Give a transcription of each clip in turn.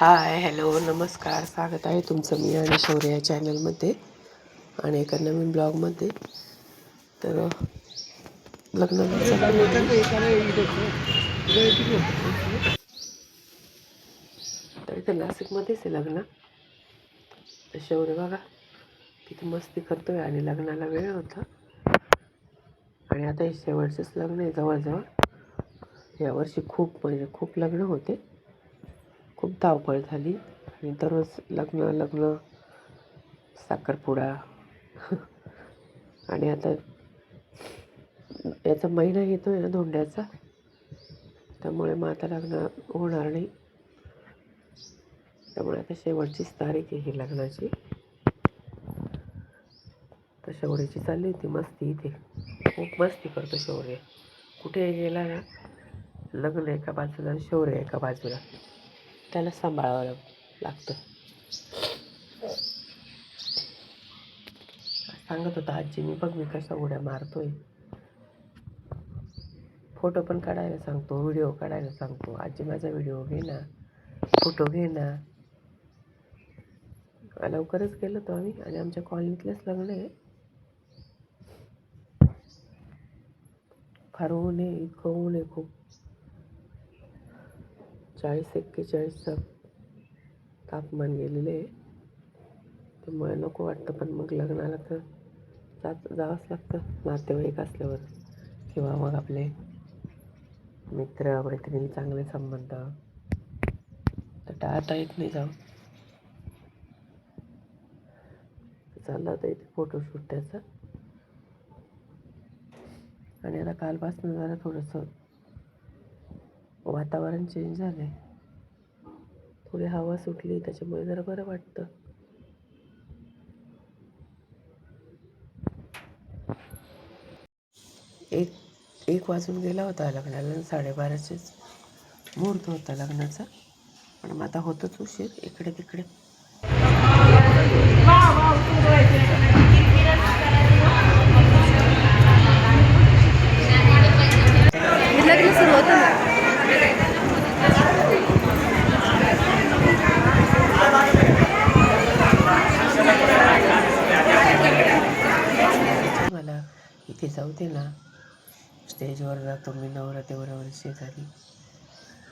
Hi hello नमस्कार, स्वागत आहे तुमचं मी आणि शौर्य या चॅनलमध्ये आणि एका नवीन ब्लॉगमध्ये. तर लग्नाला चाललो आहे. तर इथं नाशिकमध्येच आहे लग्न. तर शौर्य बघा किती मस्ती करतोय आणि लग्नाला वेळ होता आणि आता हे शेवटचंच लग्न आहे जवळजवळ. यावर्षी खूप लग्न होते, खूप धावपळ झाली आणि दररोज लग्न साखरपुडा आणि आता याचा महिना येतोय ना धोंड्याचा, त्यामुळे मग आता लग्न होणार नाही. त्यामुळे आता शेवटचीच तारीख आहे ही लग्नाची. तर शौर्याची चालली होती मस्ती. इथे खूप मस्ती करतो शौर्य, कुठे गेला ना लग्न एका बाजूला शौर्य एका बाजूला, त्याला सांभाळावं लागतं. सांगत होता आजी मी बघ मी कशा उड्या मारतोय, फोटो पण काढायला सांगतो, व्हिडिओ काढायला सांगतो. आजी माझा व्हिडिओ घे ना, फोटो घे ना. लवकरच गेलो होतो आम्ही आणि आमच्या कॉलनीतलेच लग्न आहे. फार ऊन आहे, इतकं ऊन आहे खूप. 40-41 तापमान गेलेले आहे. त्यामुळे नको वाटतं, पण मग लग्नाला तर जावंच लागतं नातेवाईक असल्यावर, किंवा मग आपले मित्र मैत्रिणी चांगले संबंध, तर टाळता येत नाही जाऊन. चालला होता इथे फोटोशूट त्याचा. आणि आता कालपासून जरा थोडंसं वातावरण चेंज झालं आहे, थोडी हवा सुटली, त्याच्यामुळे जरा बरं वाटतं. एक वाजून गेला होता लग्नाला, 12:30चेच मुहूर्त होता लग्नाचा. पण मग आता होतच उशीर इकडे तिकडे. लग्न सुरू होतं ना. मला इथे जाऊ दे ना, स्टेजवर जातो मी नवरदेवावर शेजारी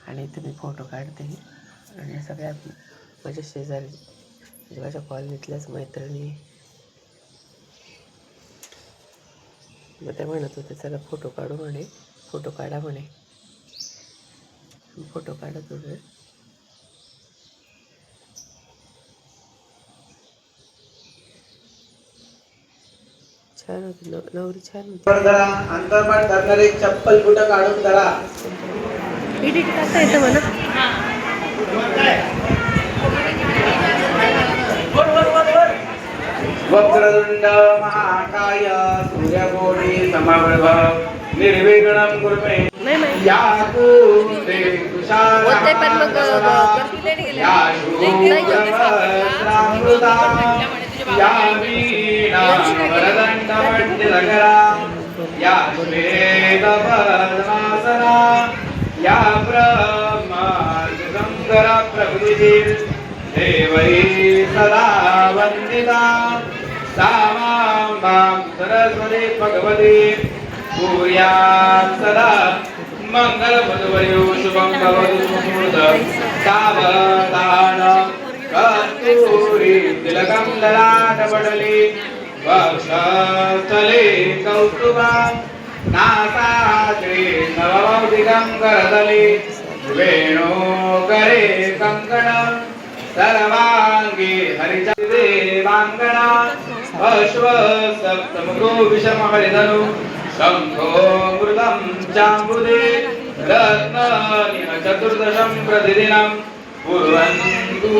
आणि इथे मी फोटो काढते. आणि सगळ्या माझ्या शेजारी म्हणजे माझ्या कॉलनीतल्याच मैत्रिणी, मग त्या म्हणत होते चला फोटो काढू म्हणे, फोटो काढा म्हणे. फोटो काढत होते. छान होती नवरी, छान होती. अंतर्मन धरणारे चप्पल कुठं काढून धरा. एडिट करता येतं म्हणा. वक्रतुंड महाकाय सूर्यकोटि समप्रभ निर्विघ्नं कुरु मे या पूर्वे तुषारामृता या वीणा वरदण्डमण्डितकरा या श्वेतपद्मासना या ब्रह्मादिशंकर प्रभृतिः देवैः सदा वन्दिता सा मां सरस्वती भगवती कुर्यात् सदा मङ्गलमुद्वयो शुभं भवतु मुहूर्तं सावधान कस्तूरी तिलकं ललाटपटले वक्षस्थले कौस्तुभं नासाग्रे नवमौक्तिकं करतले वेणुकरे कङ्कणं सर्वांगी हरिचदेवांगना अश्वसप्तमुखो विषमहरिधनु शंखो मृतं चाम्बुदे रत्नानि चतुर्दशं प्रतिदिनं कुर्वन्तु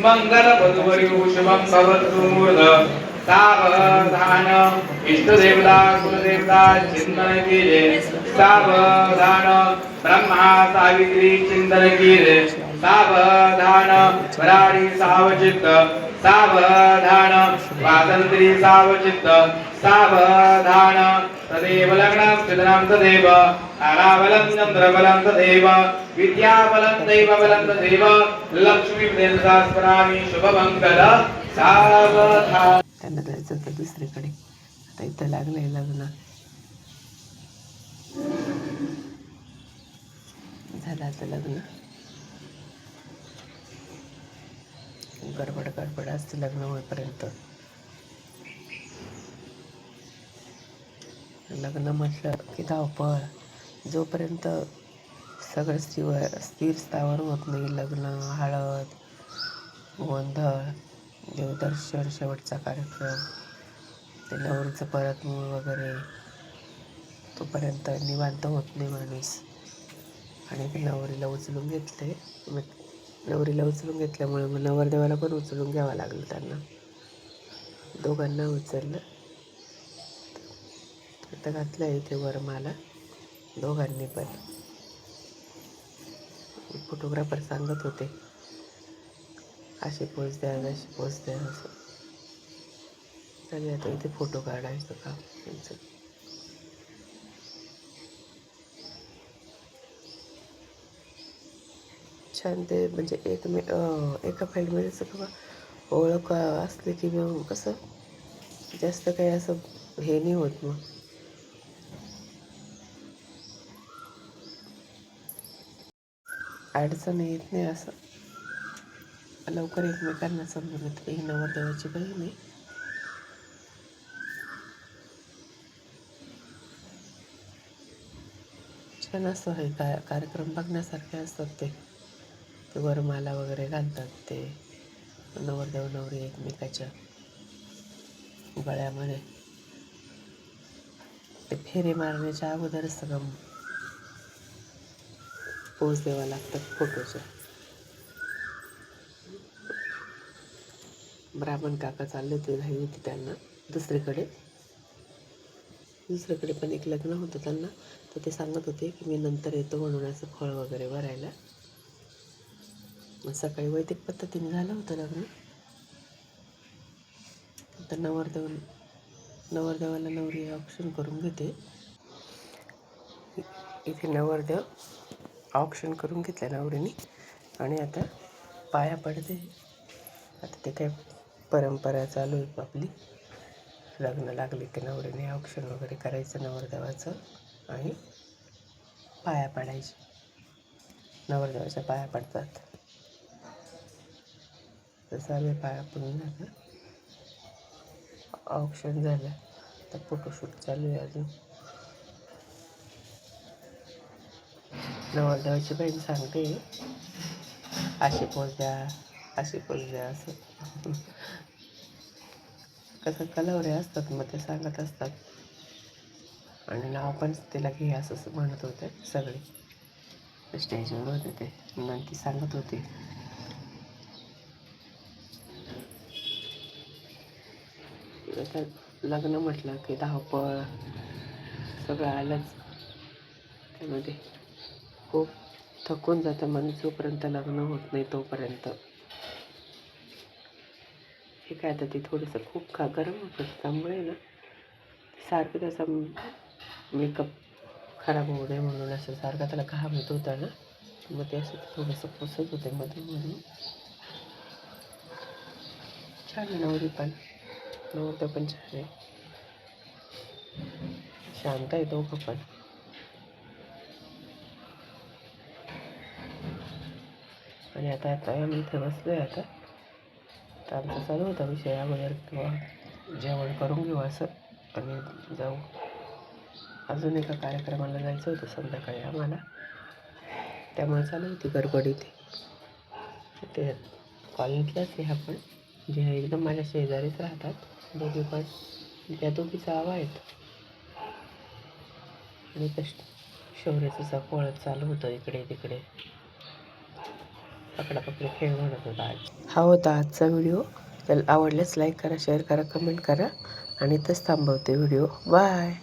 मङ्गलवधूवर्यो शुभं भवतु मुहूर्तं सावधान इष्टदेवता कुलदेवता चिंतन कीजिए। सावधान ब्रह्मा सावित्री चिंतन कीजिए। सावधान वराडी सावचित्त सावधान वासंत्री सावचित्त सावधान तदेव लग्नं सिद्धनां तदेव ताराबलं चन्द्रबलं तदेव विद्याबलं दैवबलं तदेव लक्ष्मीं सहस्राणि शुभमंगल सावधान. त्यांना जायचं होतं दुसरीकडे, आता इथं लागलंय लग्न. झालं आता लग्न. गडबड असते लग्न होईपर्यंत. लग्न म्हटलं की धावपळ. जोपर्यंत सगळं स्थिर स्थावर होत नाही, लग्न, हळद, गोंधळ, देवदर्शन, शेवटचा कार्यक्रम, ते नवरीचं परतमूळ वगैरे, तोपर्यंत निवांत होत नाही माणूस. आणि ते नवरीला उचलून घेतल्यामुळे मग नवरदेवाला पण उचलून घ्यावं लागलं त्यांना. दोघांना उचललं. आता घातलं इथे वरमाला दोघांनी पण. फोटोग्राफर सांगत होते अशी पोच द्या, अशी पोच द्या असं. चालेल आता इथे फोटो काढायचं काम त्यांचं. छान ते म्हणजे एका फाईलमध्ये सगळं ओळख असली की मग कसं जास्त काही असं हे नाही होत. मग अडचण येत नाही, असं लवकर एकमेकांना समजून येतं. ही नवरदेवाची बहीण आहे. छान असं आहे कार्यक्रम बघण्यासारखे असतात ते वरमाला वगैरे घालतात ते नवरदेव नवरी एकमेकाच्या गळ्यामध्ये. ते फेरे मारण्याच्या अगोदरच सगळं पोज द्यावा लागतात फोटोच्या. ब्राह्मण काका चालले होते, घाई होती त्यांना दुसरीकडे पण एक लग्न होतं त्यांना. तर ते सांगत होते की मी नंतर येतो म्हणून असं फळ वगैरे भरायला. मग सकाळी वैदिक पद्धतीने झालं होतं लग्न. तर नवरदेवाला नवरी ऑप्शन करून घेते. इथे नवरदेव ऑप्शन करून घेतलं नवरीने आणि आता पाया पडते. आता ते काय परंपरा चालू आहे आपली. लग्न लागले की नवरीने ऑप्शन वगैरे करायचं नवरदेवाचं आणि पाया पडायचे. नवरदेवाच्या पाया पडतात. तर सर्व पाया पडून झालं. ऑप्शन झालं तर फोटोशूट चालू आहे अजून. नवरदेवाची बहीण सांगते अशी पोच द्या असं. कसं कलवरे असतात मग ते सांगत असतात आणि नाव पण तिला घे असं म्हणत होते सगळे. स्टेजवर होते ते मग ती सांगत होती. आता लग्न म्हटलं की धावपळ सगळं आलंच. त्यामध्ये खूप थकून जातं माणूस जोपर्यंत लग्न होत नाही तोपर्यंत. हे काय आता ती थोडंसं खूप गरम होतं त्यामुळे ना सारखं त्याचा मेकअप खराब होऊ नये म्हणून असं सारखं त्याला घाम येत होता ना. मग ते असं थोडंसं पुसत होते मध्ये म्हणून. छान आहे नवरी पण. नवरदेव पण छान आहे. शांत आहे दोघं पण. आणि आता आम्ही इथे बसलोय. आता तर आमचा चालू होता विषय अगोदर किंवा जेवण करून घेऊ असं आणि जाऊ. अजून एका कार्यक्रमाला जायचं होतं संध्याकाळी आम्हाला. त्यामुळे चालू होती गडबड इथे. ते कॉलनीतल्याच आहे आपण, जे एकदम माझ्या शेजारीच राहतात दोघी पण. त्या दोघी जावा आहेत आणि शौर्याचं पोळत चालू होतं इकडे तिकडे. पकडापकडी खेळ म्हणत होता आज. हा होता आजचा व्हिडिओ. तर आवडल्यास लाईक करा, शेअर करा, कमेंट करा आणि इथंच थांबवते व्हिडिओ. बाय.